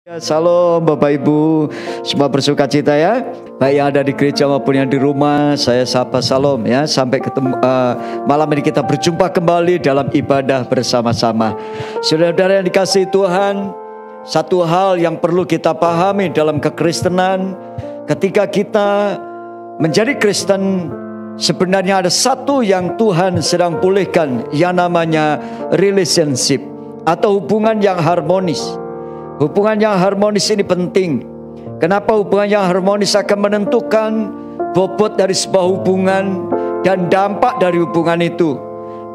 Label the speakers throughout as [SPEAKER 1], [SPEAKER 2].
[SPEAKER 1] Ya, Salam Bapak Ibu, semua bersuka cita ya. Baik yang ada di gereja maupun yang di rumah, saya sapa salam ya. Sampai ketemu malam ini kita berjumpa kembali dalam ibadah bersama-sama. Saudara-saudara yang dikasihi Tuhan, satu hal yang perlu kita pahami dalam kekristenan, ketika kita menjadi Kristen, sebenarnya ada satu yang Tuhan sedang pulihkan, yang namanya relationship atau hubungan yang harmonis. Hubungan yang harmonis ini penting. Kenapa hubungan yang harmonis akan menentukan bobot dari sebuah hubungan dan dampak dari hubungan itu.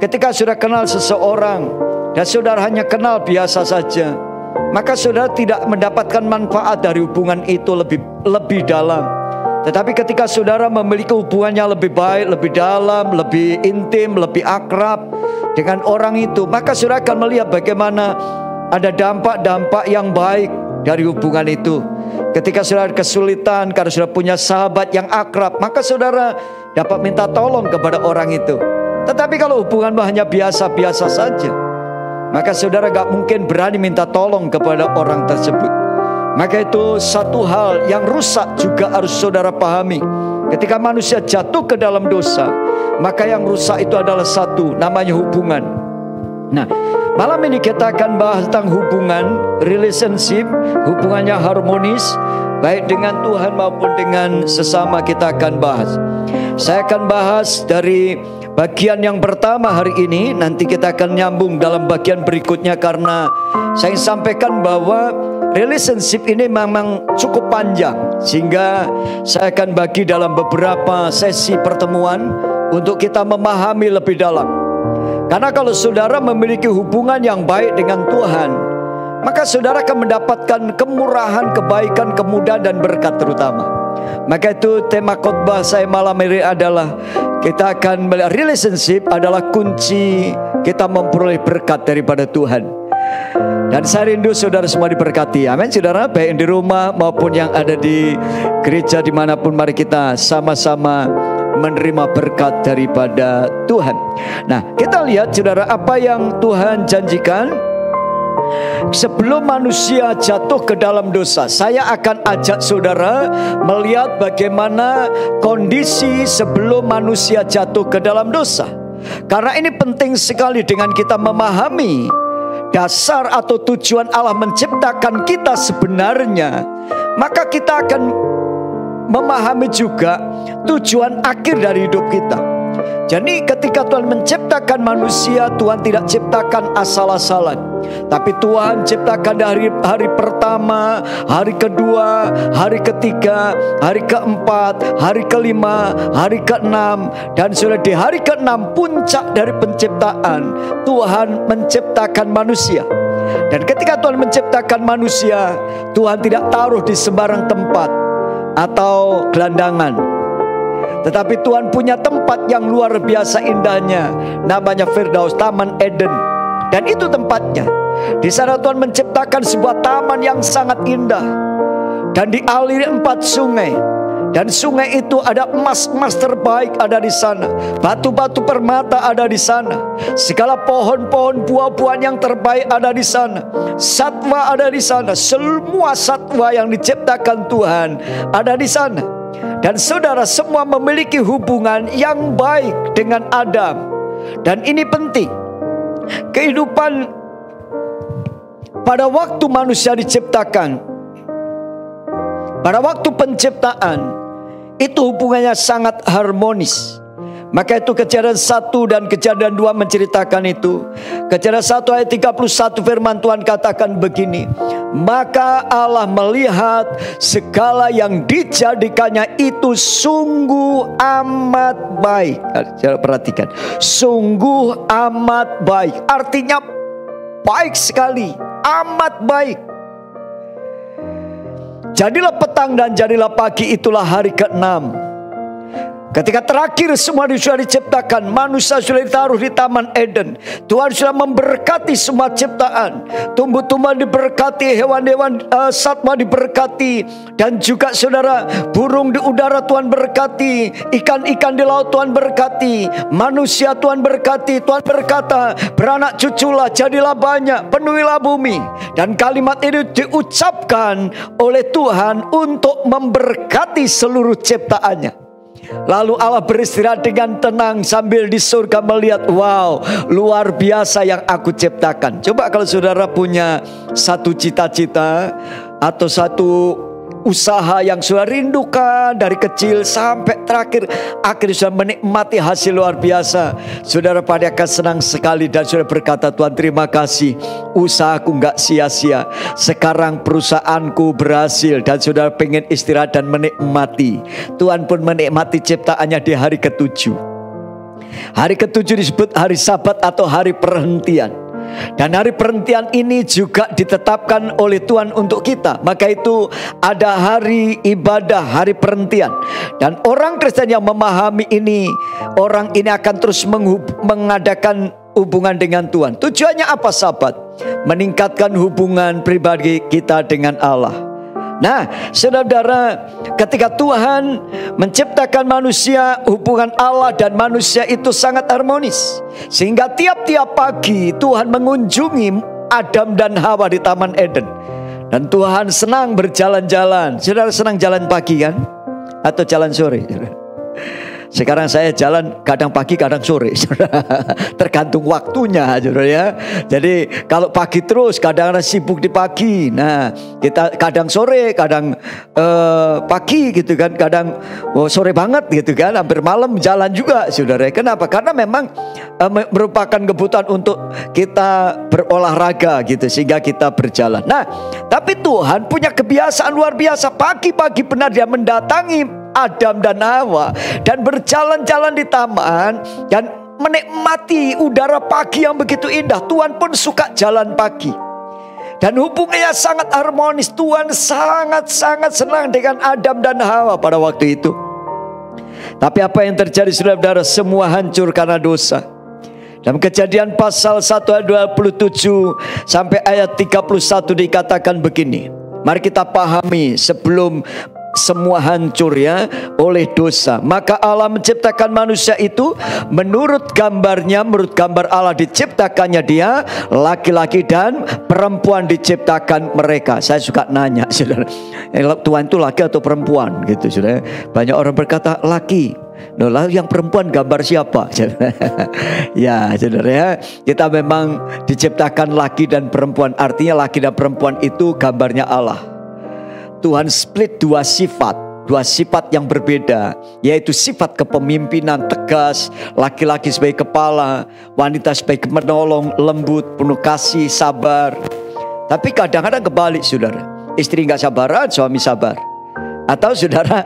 [SPEAKER 1] Ketika sudah kenal seseorang dan saudara hanya kenal biasa saja, maka saudara tidak mendapatkan manfaat dari hubungan itu lebih dalam. Tetapi ketika saudara memiliki hubungan yang lebih baik, lebih dalam, lebih intim, lebih akrab dengan orang itu, maka saudara akan melihat bagaimana ada dampak-dampak yang baik dari hubungan itu. Ketika saudara kesulitan karena saudara punya sahabat yang akrab, maka saudara dapat minta tolong kepada orang itu. Tetapi kalau hubunganmu hanya biasa-biasa saja, maka saudara gak mungkin berani minta tolong kepada orang tersebut. Maka itu satu hal yang rusak juga harus saudara pahami. Ketika manusia jatuh ke dalam dosa, maka yang rusak itu adalah satu, namanya hubungan. Nah, malam ini kita akan bahas tentang hubungan, relationship, hubungannya harmonis, baik dengan Tuhan maupun dengan sesama kita akan bahas. Saya akan bahas dari bagian yang pertama hari ini, nanti kita akan nyambung dalam bagian berikutnya karena saya sampaikan bahwa relationship ini memang cukup panjang, sehingga saya akan bagi dalam beberapa sesi pertemuan untuk kita memahami lebih dalam. Karena kalau saudara memiliki hubungan yang baik dengan Tuhan, maka saudara akan mendapatkan kemurahan, kebaikan, kemudahan dan berkat terutama. Maka itu tema khotbah saya malam ini adalah kita akan melihat relationship adalah kunci kita memperoleh berkat daripada Tuhan. Dan saya rindu saudara semua diberkati. Amin saudara, baik yang di rumah maupun yang ada di gereja dimanapun, mari kita sama-sama menerima berkat daripada Tuhan. Nah, kita lihat saudara apa yang Tuhan janjikan. Sebelum manusia jatuh ke dalam dosa, saya akan ajak saudara melihat bagaimana kondisi sebelum manusia jatuh ke dalam dosa. Karena ini penting sekali dengan kita memahami dasar atau tujuan Allah menciptakan kita sebenarnya, maka kita akan memahami juga tujuan akhir dari hidup kita. Jadi ketika Tuhan menciptakan manusia, Tuhan tidak ciptakan asal-asalan, tapi Tuhan ciptakan dari hari pertama, hari kedua, hari ketiga, hari keempat, hari kelima, hari keenam, dan sudah di hari keenam puncak dari penciptaan, Tuhan menciptakan manusia. Dan ketika Tuhan menciptakan manusia, Tuhan tidak taruh di sembarang tempat atau gelandangan, tetapi Tuhan punya tempat yang luar biasa indahnya, namanya Firdaus, Taman Eden. Dan itu tempatnya. Di sana Tuhan menciptakan sebuah taman yang sangat indah dan dialiri 4 sungai. Dan sungai itu ada emas-emas terbaik ada di sana, batu-batu permata ada di sana, segala pohon-pohon buah-buahan yang terbaik ada di sana, satwa ada di sana, semua satwa yang diciptakan Tuhan ada di sana. Dan saudara semua memiliki hubungan yang baik dengan Adam. Dan ini penting. Kehidupan pada waktu manusia diciptakan, pada waktu penciptaan, itu hubungannya sangat harmonis. Maka itu Kejadian 1 dan Kejadian 2 menceritakan itu. Kejadian 1 ayat 31 firman Tuhan katakan begini, maka Allah melihat segala yang dijadikannya itu sungguh amat baik. Coba perhatikan, sungguh amat baik, artinya baik sekali, amat baik. Jadilah petang dan jadilah pagi, itulah hari ke-6. Ketika terakhir semua sudah diciptakan, manusia sudah ditaruh di Taman Eden. Tuhan sudah memberkati semua ciptaan. Tumbuh-tumbuhan diberkati, hewan-hewan satwa diberkati, dan juga saudara, burung di udara Tuhan berkati, ikan-ikan di laut Tuhan berkati, manusia Tuhan berkati. Tuhan berkata, beranak cuculah, jadilah banyak, penuhilah bumi. Dan kalimat ini diucapkan oleh Tuhan untuk memberkati seluruh ciptaannya. Lalu Allah beristirahat dengan tenang sambil di surga melihat, wow, luar biasa yang aku ciptakan. Coba kalau saudara punya satu cita-cita atau satu usaha yang sudah rindukan dari kecil sampai terakhir, akhirnya sudah menikmati hasil luar biasa, saudara pasti akan senang sekali dan sudah berkata, Tuhan terima kasih, usahaku nggak sia-sia. Sekarang perusahaanku berhasil, dan saudara pengen istirahat dan menikmati. Tuhan pun menikmati ciptaannya di hari ke-7. Hari ke-7 disebut hari Sabat atau hari perhentian. Dan hari perhentian ini juga ditetapkan oleh Tuhan untuk kita. Maka itu ada hari ibadah, hari perhentian. Dan orang Kristen yang memahami ini, orang ini akan terus mengadakan hubungan dengan Tuhan. Tujuannya apa Sabat? Meningkatkan hubungan pribadi kita dengan Allah. Nah, saudara-saudara, ketika Tuhan menciptakan manusia, hubungan Allah dan manusia itu sangat harmonis. Sehingga tiap-tiap pagi Tuhan mengunjungi Adam dan Hawa di Taman Eden. Dan Tuhan senang berjalan-jalan. Saudara senang jalan pagi kan? Atau jalan sore? Sekarang saya jalan kadang pagi kadang sore, tergantung waktunya, saudara ya. Jadi kalau pagi terus kadang sibuk di pagi. Nah, kita kadang sore, kadang pagi gitu kan, kadang sore banget gitu kan, hampir malam jalan juga, saudara. Kenapa? Karena memang merupakan kebutuhan untuk kita berolahraga gitu, sehingga kita berjalan. Nah, tapi Tuhan punya kebiasaan luar biasa. Pagi-pagi benar Dia mendatangi Adam dan Hawa dan berjalan-jalan di taman dan menikmati udara pagi yang begitu indah. Tuhan pun suka jalan pagi. Dan hubungannya sangat harmonis. Tuhan sangat-sangat senang dengan Adam dan Hawa pada waktu itu. Tapi apa yang terjadi saudara-saudara? Semua hancur karena dosa. Dalam Kejadian pasal 1 ayat 27 sampai ayat 31 dikatakan begini. Mari kita pahami sebelum semua hancur ya oleh dosa. Maka Allah menciptakan manusia itu menurut gambarnya, menurut gambar Allah diciptakannya dia, laki-laki dan perempuan diciptakan mereka. Saya suka nanya, saudara, Tuhan itu laki atau perempuan gitu, saudara. Banyak orang berkata laki. Nah, lalu yang perempuan gambar siapa? Ya, saudara ya, kita memang diciptakan laki dan perempuan. Artinya laki dan perempuan itu gambarnya Allah. Tuhan split dua sifat yang berbeda, yaitu sifat kepemimpinan tegas, laki-laki sebagai kepala, wanita sebagai penolong, lembut, penuh kasih, sabar. Tapi kadang-kadang kebalik, saudara. Istri nggak sabaran, suami sabar. Atau saudara,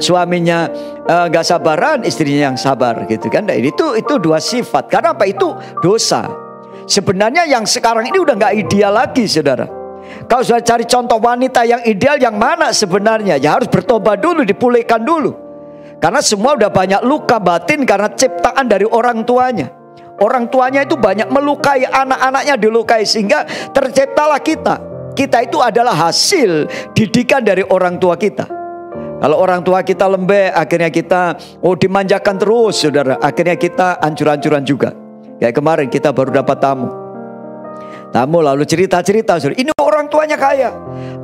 [SPEAKER 1] suaminya nggak sabaran, istrinya yang sabar, gitu kan? Nah, itu dua sifat. Karena apa? Itu dosa. Sebenarnya yang sekarang ini udah nggak ideal lagi, saudara. Kalau sudah cari contoh wanita yang ideal yang mana sebenarnya? Ya harus bertobat dulu, dipulihkan dulu. Karena semua udah banyak luka batin karena ciptaan dari orang tuanya. Orang tuanya itu banyak melukai, anak-anaknya dilukai, sehingga terciptalah kita. Kita itu adalah hasil didikan dari orang tua kita. Kalau orang tua kita lembek, akhirnya kita dimanjakan terus, saudara. Akhirnya kita hancur-hancuran juga. Kayak kemarin kita baru dapat tamu lalu cerita-cerita, saudara, ini orang tuanya kaya,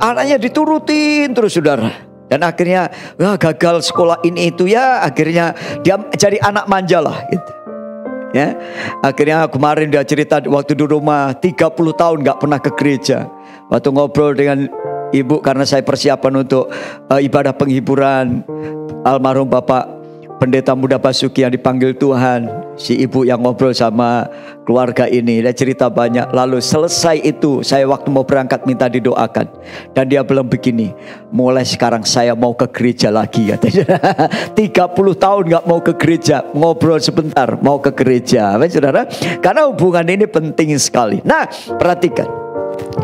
[SPEAKER 1] anaknya diturutin terus, saudara. Dan akhirnya gagal sekolah ini itu ya, akhirnya dia jadi anak manja lah gitu. Ya, akhirnya kemarin dia cerita waktu di rumah 30 tahun gak pernah ke gereja. Waktu ngobrol dengan ibu, karena saya persiapan untuk ibadah penghiburan almarhum Bapak Pendeta Muda Basuki yang dipanggil Tuhan, si ibu yang ngobrol sama keluarga ini, dia cerita banyak. Lalu selesai itu, saya waktu mau berangkat minta didoakan, dan dia bilang begini, mulai sekarang saya mau ke gereja lagi, katanya. 30 tahun gak mau ke gereja, ngobrol sebentar mau ke gereja, saudara. Karena hubungan ini penting sekali. Nah, perhatikan,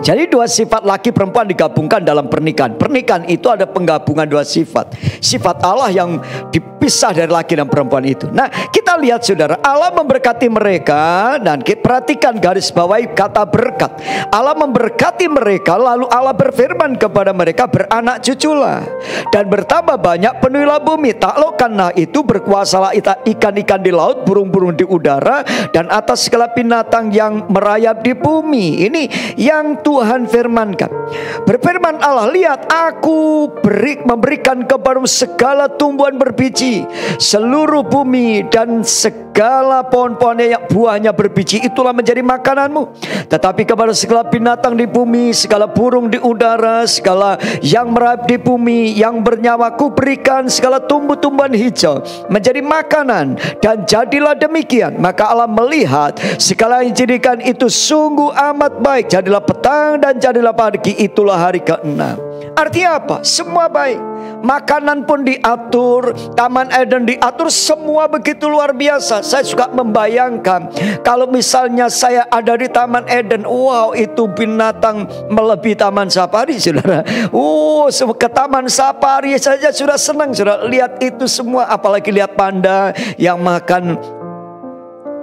[SPEAKER 1] Jadi dua sifat laki perempuan digabungkan dalam pernikahan. Pernikahan itu ada penggabungan dua sifat. Sifat Allah yang dipisah dari laki dan perempuan itu. Nah, kita lihat saudara, Allah memberkati mereka. Dan kita perhatikan garis bawahi kata berkat. Allah memberkati mereka, lalu Allah berfirman kepada mereka, beranak cuculah dan bertambah banyak, penuhilah bumi, taklukkanlah itu, berkuasalah ikan-ikan di laut, burung-burung di udara, dan atas segala binatang yang merayap di bumi. Ini yang Tuhan firmankan. Berfirman Allah, lihat aku memberikan kepadamu segala tumbuhan berbiji, seluruh bumi dan segala pohon-pohonnya yang buahnya berbiji, itulah menjadi makananmu. Tetapi kepada segala binatang di bumi, segala burung di udara, segala yang merayap di bumi, yang bernyawa kuberikan segala tumbuh-tumbuhan hijau menjadi makanan. Dan jadilah demikian. Maka Allah melihat segala yang dijadikan itu sungguh amat baik. Jadilah petang dan jadilah pagi, itulah hari ke-6. Artinya apa? Semua baik. Makanan pun diatur, Taman Eden diatur, semua begitu luar biasa. Saya suka membayangkan kalau misalnya saya ada di Taman Eden, wow, itu binatang melebihi Taman Safari, saudara. Ke Taman Safari saja sudah senang, saudara. Lihat itu semua, apalagi lihat panda yang makan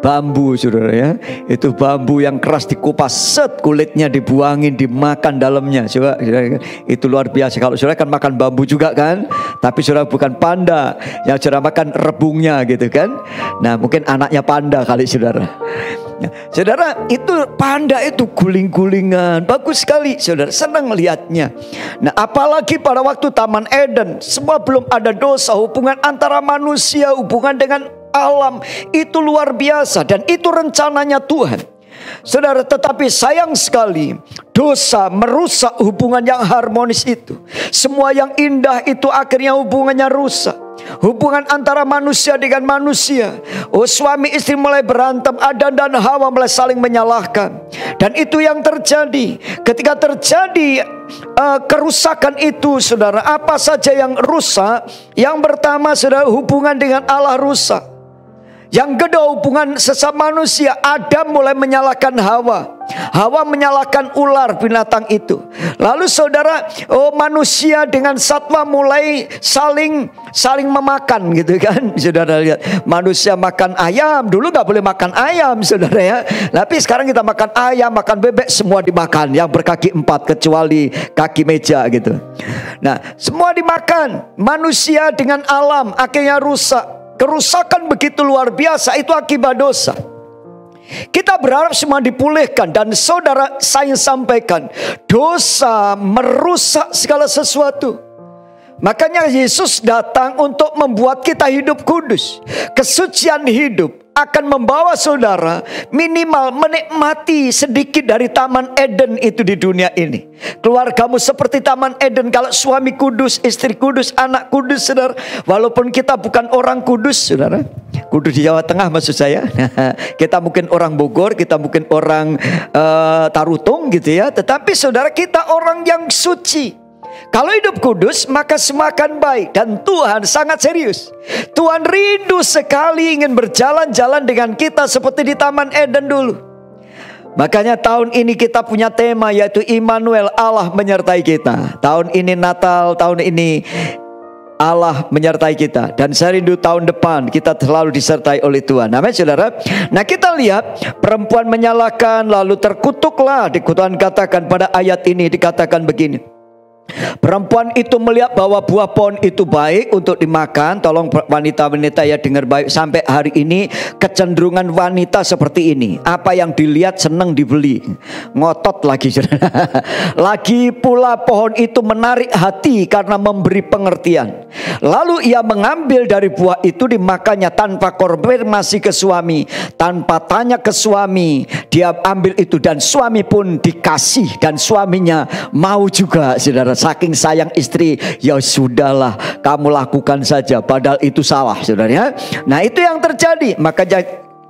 [SPEAKER 1] bambu, saudara ya. Itu bambu yang keras dikupas, set, kulitnya dibuangin, dimakan dalamnya. Coba, saudara, itu luar biasa. Kalau saudara kan makan bambu juga kan, tapi saudara bukan panda, yang saudara makan rebungnya gitu kan. Nah, mungkin anaknya panda kali saudara. Nah, saudara, itu panda itu guling-gulingan, bagus sekali, saudara, senang melihatnya. Nah, apalagi pada waktu Taman Eden, semua belum ada dosa, hubungan antara manusia, hubungan dengan alam itu luar biasa, dan itu rencananya Tuhan, saudara. Tetapi sayang sekali, dosa merusak hubungan yang harmonis itu. Semua yang indah itu akhirnya hubungannya rusak. Hubungan antara manusia dengan manusia, suami istri mulai berantem, Adam dan Hawa mulai saling menyalahkan. Dan itu yang terjadi. Ketika terjadi kerusakan itu, saudara, apa saja yang rusak? Yang pertama, saudara, hubungan dengan Allah rusak. Yang kedua, hubungan sesama manusia. Adam mulai menyalahkan Hawa, Hawa menyalahkan ular, binatang itu. Lalu saudara, manusia dengan satwa mulai saling memakan gitu kan. Saudara lihat, manusia makan ayam, dulu gak boleh makan ayam, saudara ya. Tapi sekarang kita makan ayam, makan bebek, semua dimakan. Yang berkaki 4 kecuali kaki meja gitu. Nah, semua dimakan. Manusia dengan alam akhirnya rusak. Kerusakan begitu luar biasa, itu akibat dosa. Kita berharap semua dipulihkan. Dan saudara, saya sampaikan, dosa merusak segala sesuatu. Makanya Yesus datang untuk membuat kita hidup kudus. Kesucian hidup akan membawa saudara minimal menikmati sedikit dari Taman Eden itu di dunia ini. Keluargamu seperti Taman Eden. Kalau suami kudus, istri kudus, anak kudus, saudara. Walaupun kita bukan orang kudus, saudara. Kudus di Jawa Tengah maksud saya. Kita mungkin orang Bogor, kita mungkin orang Tarutung gitu ya. Tetapi saudara, kita orang yang suci. Kalau hidup kudus, maka semakin baik. Dan Tuhan sangat serius. Tuhan rindu sekali ingin berjalan-jalan dengan kita seperti di Taman Eden dulu. Makanya tahun ini kita punya tema, yaitu Immanuel, Allah menyertai kita. Tahun ini Natal, tahun ini Allah menyertai kita. Dan saya rindu tahun depan kita selalu disertai oleh Tuhan. Amin, saudara. Nah, kita lihat perempuan menyalahkan, lalu terkutuklah. Tuhan katakan pada ayat ini, dikatakan begini. Perempuan itu melihat bahwa buah pohon itu baik untuk dimakan. Tolong wanita-wanita ya dengar baik. Sampai hari ini kecenderungan wanita seperti ini. Apa yang dilihat senang dibeli. Ngotot lagi. Lagi pula pohon itu menarik hati karena memberi pengertian. Lalu ia mengambil dari buah itu, dimakannya tanpa konfirmasi ke suami, tanpa tanya ke suami. Dia ambil itu dan suami pun dikasih. Dan suaminya mau juga, saudara. Saking sayang istri, ya sudahlah, kamu lakukan saja, padahal itu salah, saudara ya. Nah, itu yang terjadi. Maka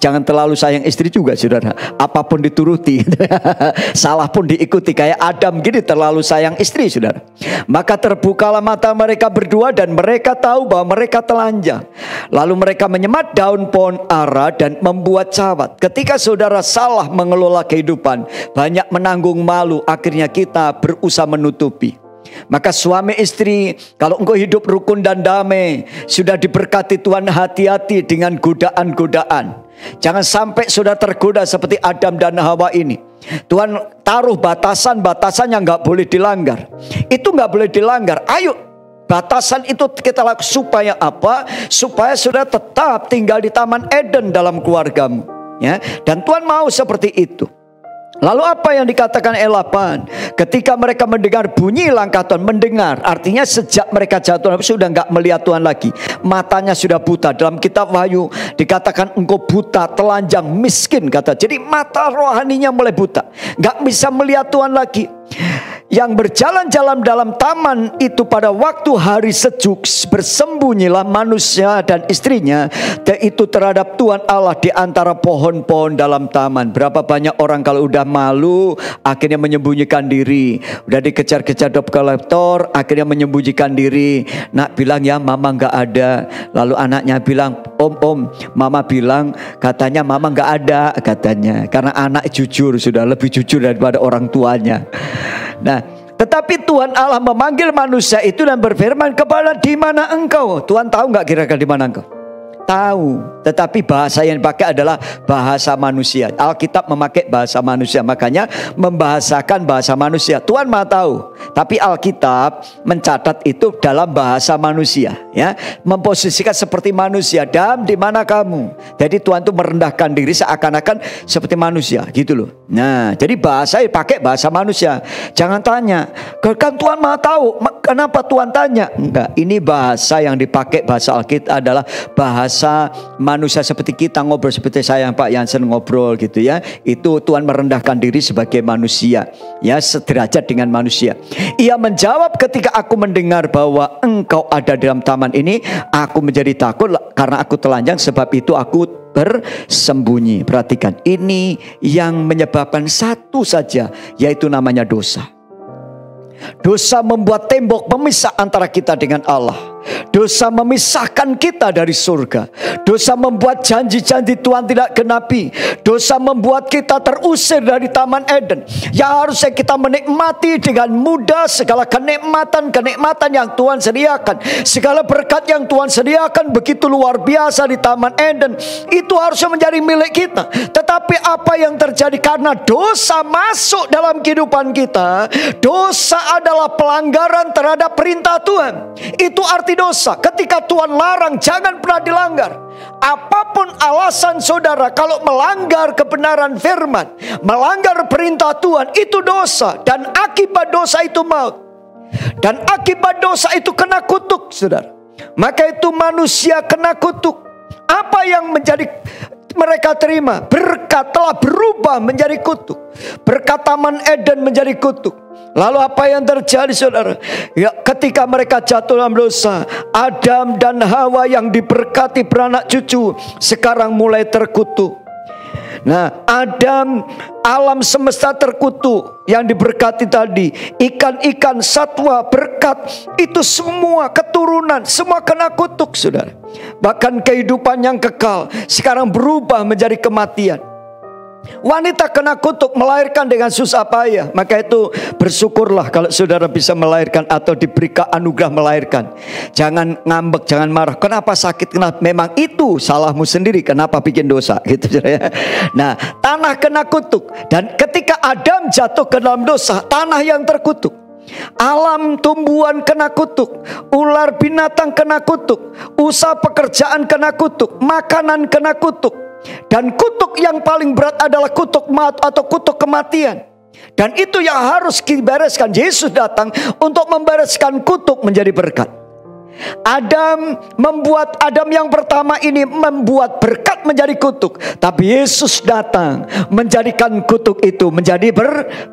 [SPEAKER 1] jangan terlalu sayang istri juga, saudara. Apapun dituruti, salah pun diikuti. Kayak Adam gini, terlalu sayang istri, saudara. Maka terbukalah mata mereka berdua dan mereka tahu bahwa mereka telanjang. Lalu mereka menyemat daun pohon ara dan membuat cawat. Ketika saudara salah mengelola kehidupan, banyak menanggung malu, akhirnya kita berusaha menutupi. Maka suami istri, kalau engkau hidup rukun dan damai, sudah diberkati Tuhan, hati-hati dengan godaan-godaan. Jangan sampai sudah tergoda seperti Adam dan Hawa ini. Tuhan taruh batasan-batasan yang gak boleh dilanggar. Itu gak boleh dilanggar. Ayo, batasan itu kita lakukan supaya apa? Supaya sudah tetap tinggal di Taman Eden dalam keluargamu, ya. Dan Tuhan mau seperti itu. Lalu apa yang dikatakan ayat 8? Ketika mereka mendengar bunyi langkah Tuhan, mendengar, artinya sejak mereka jatuh sudah nggak melihat Tuhan lagi. Matanya sudah buta. Dalam kitab Wahyu dikatakan engkau buta, telanjang, miskin, kata. Jadi mata rohaninya mulai buta, nggak bisa melihat Tuhan lagi. Yang berjalan-jalan dalam taman itu pada waktu hari sejuk, bersembunyilah manusia dan istrinya, yaitu terhadap Tuhan Allah di antara pohon-pohon dalam taman. Berapa banyak orang kalau udah malu akhirnya menyembunyikan diri. Udah dikejar-kejar debt collector akhirnya menyembunyikan diri. Nak bilang ya mama gak ada. Lalu anaknya bilang, om mama bilang katanya mama gak ada katanya. Karena anak jujur, sudah lebih jujur daripada orang tuanya. Nah, tetapi Tuhan Allah memanggil manusia itu dan berfirman kepada, di mana engkau? Tuhan tahu nggak kira-kira di mana engkau? Tahu, tetapi bahasa yang dipakai adalah bahasa manusia. Alkitab memakai bahasa manusia, makanya membahasakan bahasa manusia. Tuhan Maha tahu, tapi Alkitab mencatat itu dalam bahasa manusia, ya, memposisikan seperti manusia. Dan di mana kamu? Jadi Tuhan itu merendahkan diri seakan-akan seperti manusia, gitu loh. Nah, jadi bahasa pakai bahasa manusia. Jangan tanya, kan Tuhan Maha tahu, kenapa Tuhan tanya? Enggak, ini bahasa yang dipakai bahasa Alkitab adalah bahasa manusia seperti kita ngobrol, seperti saya Pak Yansen ngobrol gitu ya. Itu Tuhan merendahkan diri sebagai manusia, ya, sederajat dengan manusia. Ia menjawab, ketika aku mendengar bahwa engkau ada dalam taman ini, aku menjadi takut karena aku telanjang, sebab itu aku bersembunyi. Perhatikan, ini yang menyebabkan satu saja, yaitu namanya dosa. Dosa membuat tembok pemisah antara kita dengan Allah. Dosa memisahkan kita dari surga. Dosa membuat janji-janji Tuhan tidak genapi. Dosa membuat kita terusir dari Taman Eden, yang harusnya kita menikmati dengan mudah segala kenikmatan-kenikmatan yang Tuhan sediakan. Segala berkat yang Tuhan sediakan begitu luar biasa di Taman Eden, itu harusnya menjadi milik kita. Tetapi apa yang terjadi karena dosa masuk dalam kehidupan kita? Dosa adalah pelanggaran terhadap perintah Tuhan. Itu arti dosa. Ketika Tuhan larang, jangan pernah dilanggar. Apapun alasan saudara, kalau melanggar kebenaran firman, melanggar perintah Tuhan, itu dosa. Dan akibat dosa itu maut. Dan akibat dosa itu kena kutuk, saudara. Maka itu manusia kena kutuk. Apa yang menjadi mereka terima? Berkat telah berubah menjadi kutuk. Berkat Taman Eden menjadi kutuk. Lalu apa yang terjadi, saudara? Ya, ketika mereka jatuh dalam dosa, Adam dan Hawa yang diberkati beranak cucu sekarang mulai terkutuk. Nah, Adam, alam semesta terkutuk yang diberkati tadi, ikan-ikan, satwa, berkat, itu semua keturunan, semua kena kutuk, saudara. Bahkan kehidupan yang kekal sekarang berubah menjadi kematian. Wanita kena kutuk, melahirkan dengan susah payah. Maka itu bersyukurlah kalau saudara bisa melahirkan atau diberikan anugerah melahirkan. Jangan ngambek, jangan marah. Kenapa sakit? Kenapa? Memang itu salahmu sendiri. Kenapa bikin dosa? Gitu ya. Nah, tanah kena kutuk. Dan ketika Adam jatuh ke dalam dosa, tanah yang terkutuk. Alam tumbuhan kena kutuk, ular binatang kena kutuk, usaha pekerjaan kena kutuk, makanan kena kutuk. Dan kutuk yang paling berat adalah kutuk maut atau kutuk kematian. Dan itu yang harus dibereskan. Yesus datang untuk membereskan kutuk menjadi berkat. Adam yang pertama ini membuat berkat menjadi kutuk, tapi Yesus datang menjadikan kutuk itu menjadi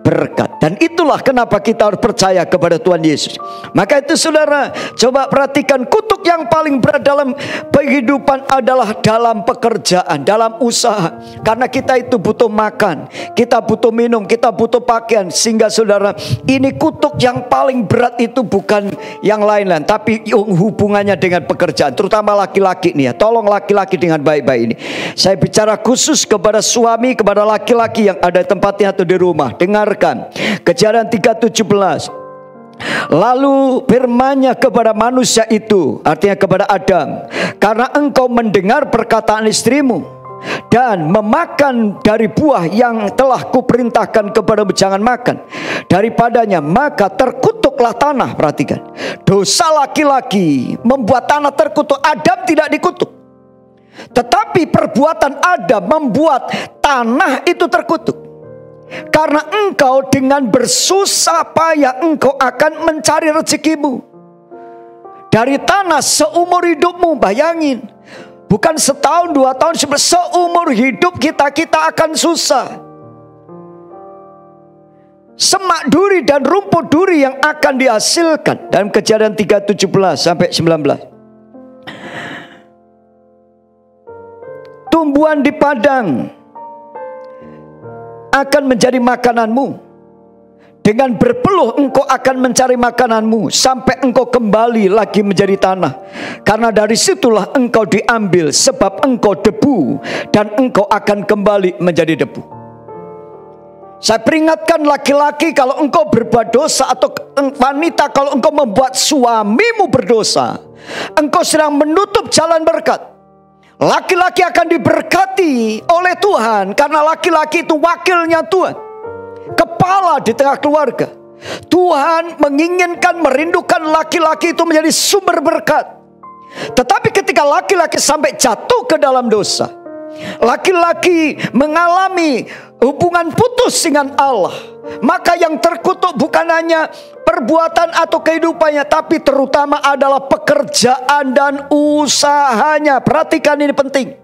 [SPEAKER 1] berkat. Dan itulah kenapa kita harus percaya kepada Tuhan Yesus. Maka itu saudara, coba perhatikan, kutuk yang paling berat dalam kehidupan adalah dalam pekerjaan, dalam usaha. Karena kita itu butuh makan, kita butuh minum, kita butuh pakaian. Sehingga saudara, ini kutuk yang paling berat itu bukan yang lain-lain, tapi hubungannya dengan pekerjaan. Terutama laki-laki nih ya. Tolong laki-laki dengan baik-baik ini. Saya bicara khusus kepada suami, kepada laki-laki yang ada tempatnya atau di rumah. Dengarkan Kejadian 3:17. Lalu firman-Nya kepada manusia itu, artinya kepada Adam, karena engkau mendengar perkataan istrimu dan memakan dari buah yang telah kuperintahkan kepadamu jangan makan daripadanya, maka terkutuklah tanah. Perhatikan, dosa laki-laki membuat tanah terkutuk. Adam tidak dikutuk, tetapi perbuatan Adam membuat tanah itu terkutuk. Karena engkau dengan bersusah payah engkau akan mencari rezekimu dari tanah seumur hidupmu. Bayangin, bukan setahun, 2 tahun, seumur hidup kita akan susah. Semak duri dan rumput duri yang akan dihasilkan. Dalam Kejadian 3:17 sampai 19. Tumbuhan di padang akan menjadi makananmu. Dengan berpeluh engkau akan mencari makananmu sampai engkau kembali lagi menjadi tanah. Karena dari situlah engkau diambil, sebab engkau debu dan engkau akan kembali menjadi debu. Saya peringatkan laki-laki, kalau engkau berbuat dosa, atau wanita kalau engkau membuat suamimu berdosa, engkau sedang menutup jalan berkat. Laki-laki akan diberkati oleh Tuhan karena laki-laki itu wakilnya Tuhan, kepala di tengah keluarga. Tuhan menginginkan, merindukan laki-laki itu menjadi sumber berkat. Tetapi ketika laki-laki sampai jatuh ke dalam dosa, laki-laki mengalami hubungan putus dengan Allah, maka yang terkutuk bukan hanya perbuatan atau kehidupannya, tapi terutama adalah pekerjaan dan usahanya. Perhatikan, ini penting.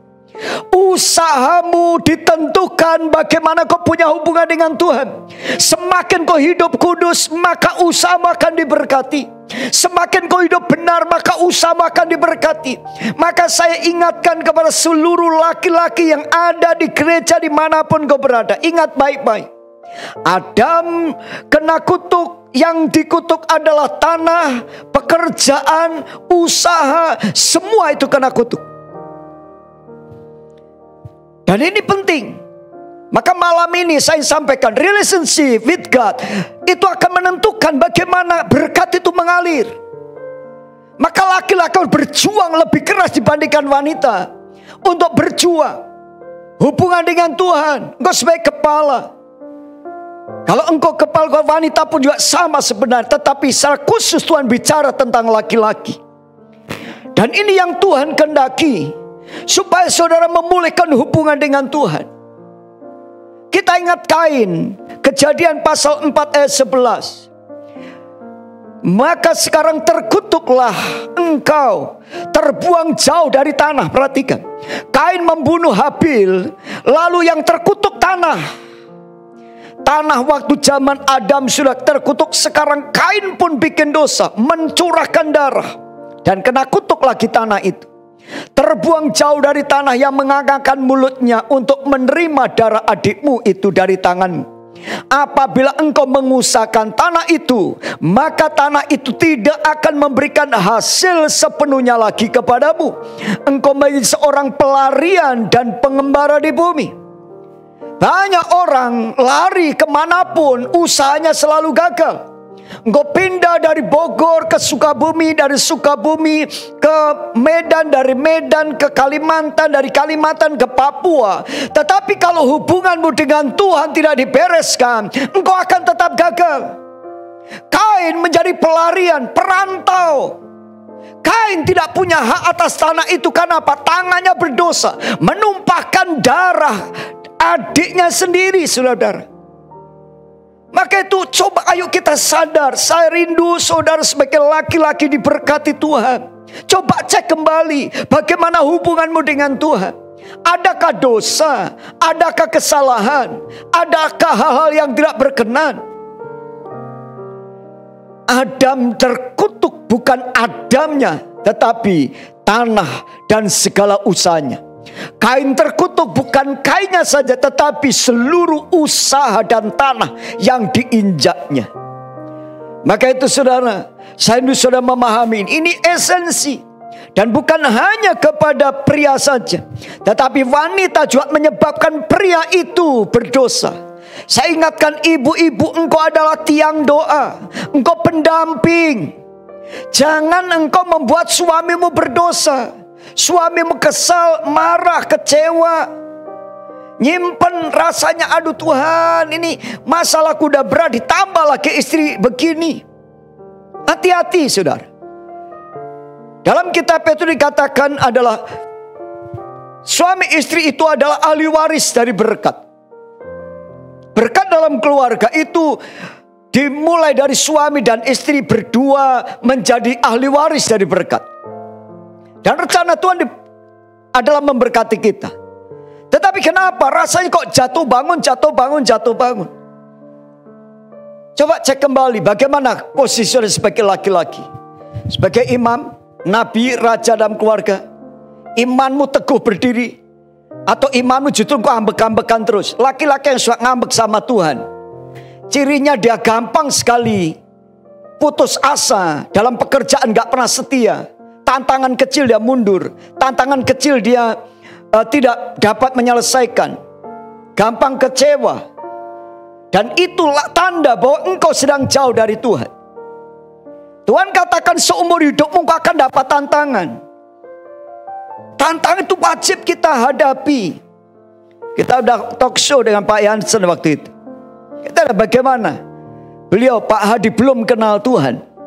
[SPEAKER 1] Usahamu ditentukan bagaimana kau punya hubungan dengan Tuhan. Semakin kau hidup kudus, maka usahamu akan diberkati. Semakin kau hidup benar, maka usahamu akan diberkati. Maka saya ingatkan kepada seluruh laki-laki yang ada di gereja dimanapun kau berada, ingat baik-baik. Adam kena kutuk. Yang dikutuk adalah tanah, pekerjaan, usaha, semua itu kena kutuk. Dan ini penting. Maka malam ini saya sampaikan, relationship with God itu akan menentukan bagaimana berkat itu mengalir. Maka laki-laki berjuang lebih keras dibandingkan wanita untuk berjuang hubungan dengan Tuhan. Engkau sebagai kepala, kalau engkau kepala, wanita pun juga sama sebenarnya. Tetapi secara khusus Tuhan bicara tentang laki-laki. Dan ini yang Tuhan kehendaki, supaya saudara memulihkan hubungan dengan Tuhan. Kita ingat Kain, Kejadian pasal 4 ayat 11. Maka sekarang terkutuklah engkau, terbuang jauh dari tanah. Perhatikan, Kain membunuh Habil, lalu yang terkutuk tanah. Tanah waktu zaman Adam sudah terkutuk, sekarang Kain pun bikin dosa, mencurahkan darah, dan kena kutuk lagi tanah itu. Terbuang jauh dari tanah yang mengangkatkan mulutnya untuk menerima darah adikmu itu dari tanganmu. Apabila engkau mengusahakan tanah itu, maka tanah itu tidak akan memberikan hasil sepenuhnya lagi kepadamu. Engkau menjadi seorang pelarian dan pengembara di bumi. Banyak orang lari kemanapun, usahanya selalu gagal. Engkau pindah dari Bogor ke Sukabumi, dari Sukabumi ke Medan, dari Medan ke Kalimantan, dari Kalimantan ke Papua. Tetapi kalau hubunganmu dengan Tuhan tidak dibereskan, engkau akan tetap gagal. Kain menjadi pelarian, perantau. Kain tidak punya hak atas tanah itu. Karena apa? Tangannya berdosa, menumpahkan darah adiknya sendiri, saudara. Maka itu coba ayo kita sadar. Saya rindu saudara sebagai laki-laki diberkati Tuhan. Coba cek kembali bagaimana hubunganmu dengan Tuhan. Adakah dosa? Adakah kesalahan? Adakah hal-hal yang tidak berkenan? Adam terkutuk bukan Adamnya, tetapi tanah dan segala usahanya. Kain terkutuk bukan kainnya saja, tetapi seluruh usaha dan tanah yang diinjaknya. Maka itu saudara, saya sudah memahami ini esensi. Dan bukan hanya kepada pria saja, tetapi wanita juga menyebabkan pria itu berdosa. Saya ingatkan ibu-ibu, engkau adalah tiang doa, engkau pendamping. Jangan engkau membuat suamimu berdosa. Suamimu kesal, marah, kecewa, nyimpen rasanya, aduh Tuhan ini masalahku udah berat, ditambah lagi istri begini. Hati-hati saudara. Dalam kitab itu dikatakan adalah suami istri itu adalah ahli waris dari berkat. Berkat dalam keluarga itu dimulai dari suami dan istri berdua menjadi ahli waris dari berkat. Dan rencana Tuhan adalah memberkati kita. Tetapi kenapa rasanya kok jatuh bangun, jatuh bangun, jatuh bangun? Coba cek kembali bagaimana posisi sebagai laki-laki. Sebagai imam, nabi, raja dalam keluarga. Imanmu teguh berdiri. Atau imanmu justru kok ambek-ambekan terus. Laki-laki yang suka ngambek sama Tuhan, cirinya dia gampang sekali putus asa. Dalam pekerjaan gak pernah setia. Tantangan kecil dia mundur. Tantangan kecil dia tidak dapat menyelesaikan. Gampang kecewa. Dan itulah tanda bahwa engkau sedang jauh dari Tuhan. Tuhan katakan seumur hidupmu engkau akan dapat tantangan. Tantangan itu wajib kita hadapi. Kita udah talk show dengan Pak Jansen waktu itu. Kita ada bagaimana? Beliau Pak Hadi belum kenal Tuhan.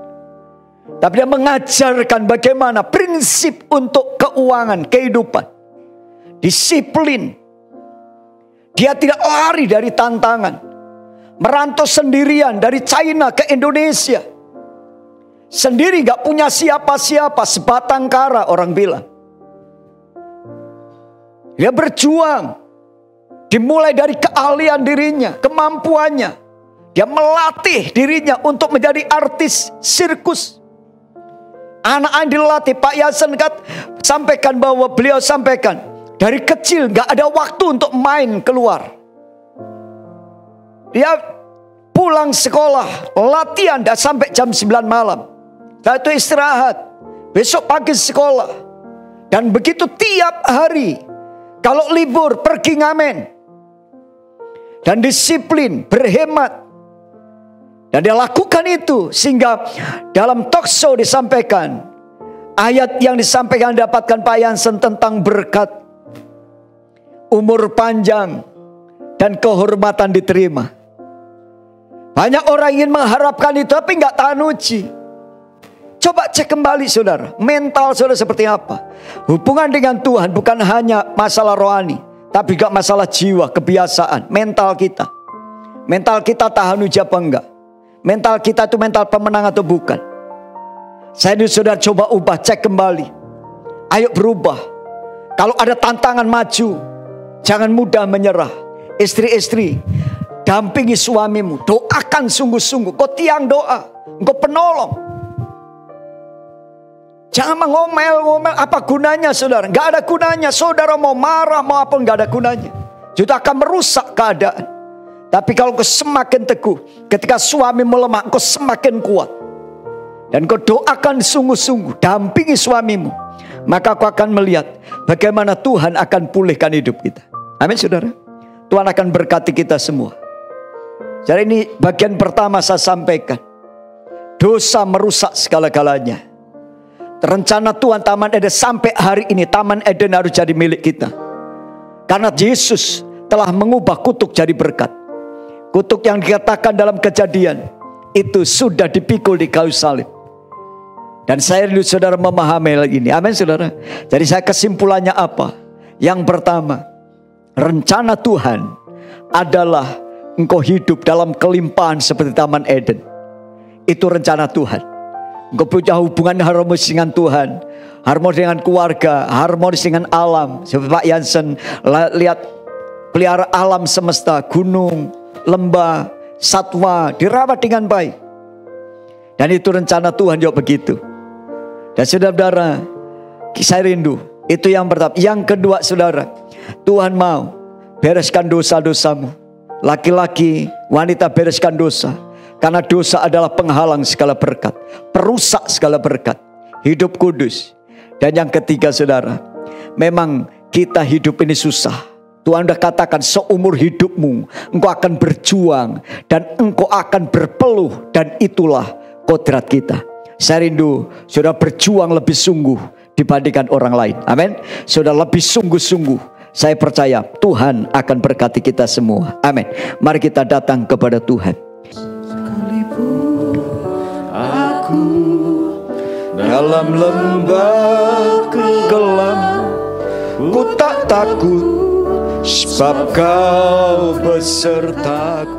[SPEAKER 1] Tapi dia mengajarkan bagaimana prinsip untuk keuangan, kehidupan. Disiplin. Dia tidak lari dari tantangan. Merantau sendirian dari China ke Indonesia. Sendiri gak punya siapa-siapa, sebatang kara orang bilang. Dia berjuang. Dimulai dari keahlian dirinya, kemampuannya. Dia melatih dirinya untuk menjadi artis sirkus. Anak-anak dilatih. Pak Jansen sampaikan bahwa beliau sampaikan dari kecil gak ada waktu untuk main keluar. Dia pulang sekolah, latihan dan sampai jam 9 malam. Setelah itu istirahat, besok pagi sekolah. Dan begitu tiap hari. Kalau libur pergi ngamen. Dan disiplin, berhemat. Dan dia lakukan itu sehingga dalam talk show disampaikan ayat yang disampaikan dapatkan Pak Jansen tentang berkat, umur panjang, dan kehormatan diterima. Banyak orang ingin mengharapkan itu tapi nggak tahan uji. Coba cek kembali saudara, mental saudara seperti apa? Hubungan dengan Tuhan bukan hanya masalah rohani, tapi juga masalah jiwa, kebiasaan, mental kita. Mental kita tahan uji apa enggak? Mental kita itu mental pemenang atau bukan? Saya ini saudara coba ubah, cek kembali. Ayo berubah. Kalau ada tantangan maju, jangan mudah menyerah. Istri-istri, dampingi suamimu. Doakan sungguh-sungguh. Kau tiang doa, engkau penolong. Jangan mengomel-ngomel. Apa gunanya saudara? Gak ada gunanya. Saudara mau marah, mau apa, gak ada gunanya. Itu akan merusak keadaan. Tapi kalau kau semakin teguh, ketika suami melemah, kau semakin kuat. Dan kau doakan sungguh-sungguh, dampingi suamimu. Maka kau akan melihat bagaimana Tuhan akan pulihkan hidup kita. Amin saudara. Tuhan akan berkati kita semua. Jadi ini bagian pertama saya sampaikan. Dosa merusak segala-galanya. Rencana Tuhan Taman Eden sampai hari ini, Taman Eden harus jadi milik kita. Karena Yesus telah mengubah kutuk jadi berkat. Kutuk yang dikatakan dalam Kejadian itu sudah dipikul di kayu salib. Dan saya rindu saudara memahami hal ini. Amin saudara. Jadi saya kesimpulannya apa? Yang pertama, rencana Tuhan adalah engkau hidup dalam kelimpahan seperti Taman Eden. Itu rencana Tuhan. Engkau punya hubungan harmonis dengan Tuhan, harmonis dengan keluarga, harmonis dengan alam. Seperti Pak Yansen, lihat pelihara alam semesta, gunung, lembah, satwa, dirawat dengan baik. Dan itu rencana Tuhan juga begitu. Dan saudara-saudara, saya rindu. Itu yang pertama. Yang kedua, saudara, Tuhan mau bereskan dosa-dosamu. Laki-laki, wanita, bereskan dosa. Karena dosa adalah penghalang segala berkat, perusak segala berkat. Hidup kudus. Dan yang ketiga, saudara, memang kita hidup ini susah. Tuhan sudah katakan seumur hidupmu engkau akan berjuang dan engkau akan berpeluh, dan itulah kodrat kita. Saya rindu sudah berjuang lebih sungguh dibandingkan orang lain. Amin. Sudah lebih sungguh-sungguh. Saya percaya Tuhan akan berkati kita semua. Amin. Mari kita datang kepada Tuhan. Sekalipun aku dalam lembah kelam, ku tak takut, sebab kau besertaku.